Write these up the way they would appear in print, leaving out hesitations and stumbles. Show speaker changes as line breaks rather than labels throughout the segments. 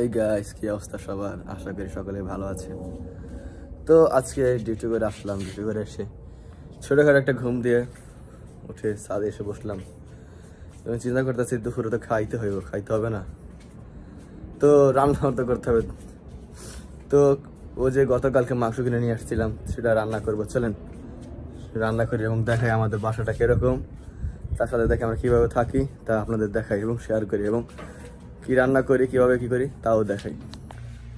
এই গাইস, কি অবস্থা সবার? আশা করি সকলে ভালো আছে। তো আজকে ডিউটি করে আসলাম। ডিউটি করে এসে ছোটখাটো একটা ঘুম দিয়ে উঠে ছাদে এসে বসলাম এবং চিন্তা করতেছি দুপুরে তো খাইতে হবে না, তো রান্না তো করতে হবে। তো ও যে গতকালকে মাংস কিনে নিয়ে আসছিলাম সেটা রান্না করবো। চলেন রান্না করি এবং দেখাই আমাদের বাসাটা কিরকম, তার সাথে দেখে আমরা কিভাবে থাকি তা আপনাদের দেখাই এবং শেয়ার করি, এবং কি রান্না করি কিভাবে কি করি তাও দেখাই।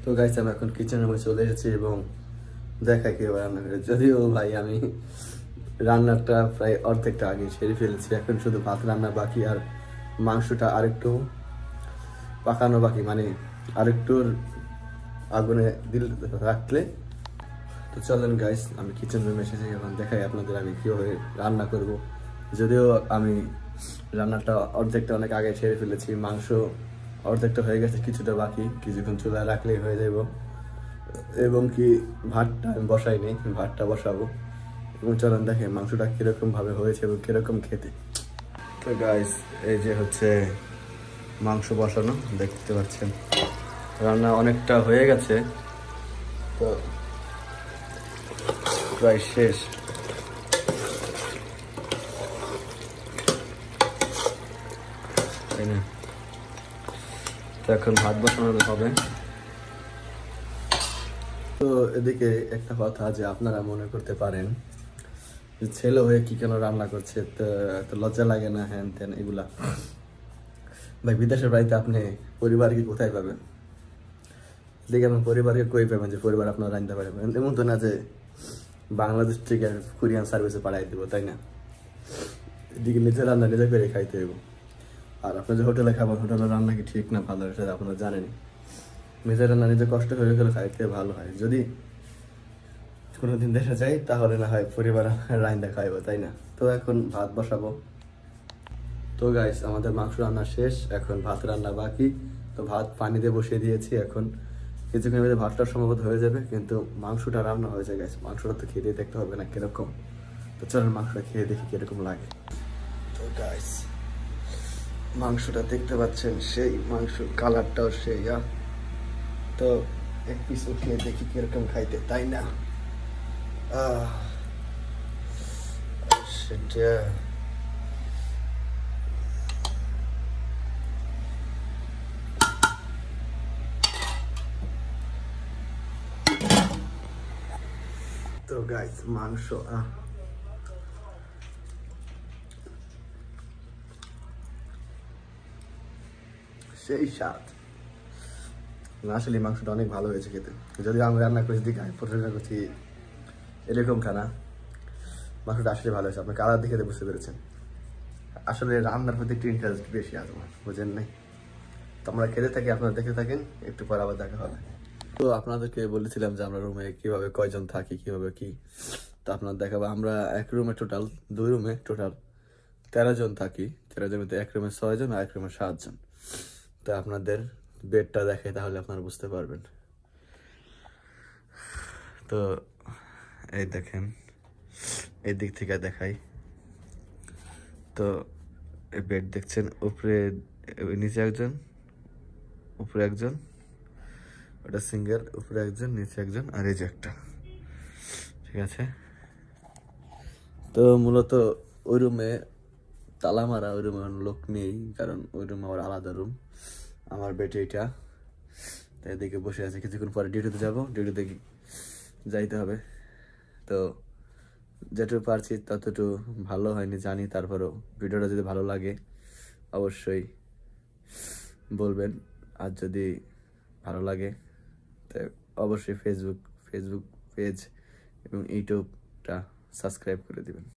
তো গাইস, আমি এখন কিচেনের মধ্যে চলে এসেছি এবং দেখাই কিভাবে রান্না করি। যদিও ভাই আমি রান্নাটা প্রায় অর্ধেকটা আগে সেরে ফেলেছি, এখন শুধু ভাত রান্না বাকি আর মাংসটা আরেকটু পাকানো বাকি, মানে আরেকটু আগুনে রাখলে। তো চলেন গাইস, আমি কিচেন রুমে এসেছি, এখন দেখাই আপনাদের আমি কীভাবে রান্না করব। যদিও আমি রান্নাটা অর্ধেকটা অনেক আগে সেরে ফেলেছি, মাংস অর্ধেকটা হয়ে গেছে, কিছুটা বাকি, কিছুক্ষণ চুলায় রাখলেই হয়ে যাব। এবং কি ভাতটা আমি বসাইনি, ভাতটা বসাবো এবং চলেন দেখে মাংসটা কীরকম ভাবে হয়েছে এবং কীরকম খেতে। তো গাইস, এই যে হচ্ছে মাংস বসানো, দেখতে পাচ্ছেন রান্না অনেকটা হয়ে গেছে, তো প্রায় শেষ। তাই না? তো এখন ভাত বসানো হবে। তো এদিকে একটা কথা যে আপনারা মনে করতে পারেন যে ছেলে হয়ে কি কেন রান্না করছে, তো লজ্জা লাগে না, হ্যান ত্যান এগুলা। ভাই বিদেশের বাড়িতে আপনি পরিবারকে কোথায় পাবেন? এদিকে আপনার পরিবারকে কই পাবেন যে পরিবার আপনার রান্না পারবেন? এমন তো না যে বাংলাদেশ থেকে কোরিয়ান সার্ভিসে পাঠাই দেবো, তাই না? এদিকে নিজের রান্না নিজে করে খাইতে হইব। আর আপনার যে হোটেলে খাবার, হোটেলের রান্না কি ঠিক না ভালো সেটা আপনারা জানেনই। নিজের রান্না নিজে কষ্ট করে গেলে খাইতে ভালো হয়। যদি কোনোদিন দেশে যাই তাহলে না হয় পরিবার রান্না খাইবো, তাই না? তো এখন ভাত বসাবো। তো গাইস, আমাদের মাংস রান্না শেষ, এখন ভাত রান্না বাকি। তো ভাত পানি দিয়ে বসিয়ে দিয়েছি, এখন কিছুক্ষণের মধ্যে ভাতটা সম্ভবত হয়ে যাবে, কিন্তু মাংসটা রান্না হয়ে যায় গাইস। মাংসটা তো খেয়ে দিয়ে দেখতে হবে না কিরকম। তো চলেন মাংসটা খেয়ে দেখি কিরকম লাগে। তো গাইস, মাংসটা দেখতে পাচ্ছেন, সেই মাংস কালারটাও সেই। তো এক পিস উঠিয়ে দেখি কিরকম খাইতে, তাই না? সেটা তো গাইস, মাংস সেই স্বাদ। আসলে মাংসটা অনেক ভালো হয়েছে খেতে। যদি আমি রান্না করেছি দিকে পরিষ্কার করছি এরকম খানা, মাংসটা আসলে ভালো হয়েছে। আপনি কালার দেখে বুঝতে পেরেছেন। আসলে রান্নার প্রতি একটু ইন্টারেস্ট বেশি আছে আমার, বুঝেন নাই? তো আমরা খেতে থাকি, আপনারা দেখে থাকেন, একটু পর আবার দেখা হবে। তো আপনাদেরকে বলেছিলাম যে আমরা রুমে কিভাবে কয়জন থাকি, কিভাবে কি, তো আপনার দেখাবো। আমরা এক রুমে টোটাল 2 রুমে টোটাল 13 জন থাকি। 13 জনের মধ্যে এক রুমে 6 জন আর এক রুমে 7 জন। তো আপনাদের বেডটা দেখে তাহলে আপনারা বুঝতে পারবেন। তো এই দেখেন, এই দিক থেকে দেখাই। তো এই বেড দেখছেন, উপরে নিচে একজন, উপরে একজন, ওটা সিঙ্গেল, উপরে একজন নিচে একজন, আর এই যে একটা, ঠিক আছে? তো মূলত ওই রুমে তালা মারা, ওই রুমে লোক নেই, কারণ ওই রুম আমার আলাদা রুম। আমার বেড এইটা। তো এদিকে বসে আছে, কিছুক্ষণ পরে ডিউটিতে যাবো, ডিউটিতে যাইতে হবে। তো যেটুকু পারছি ততটুকু ভালো হয়নি জানি, তারপরেও ভিডিওটা যদি ভালো লাগে অবশ্যই বলবেন। আর যদি ভালো লাগে তো অবশ্যই ফেসবুক পেজ এবং ইউটিউবটা সাবস্ক্রাইব করে দিবেন।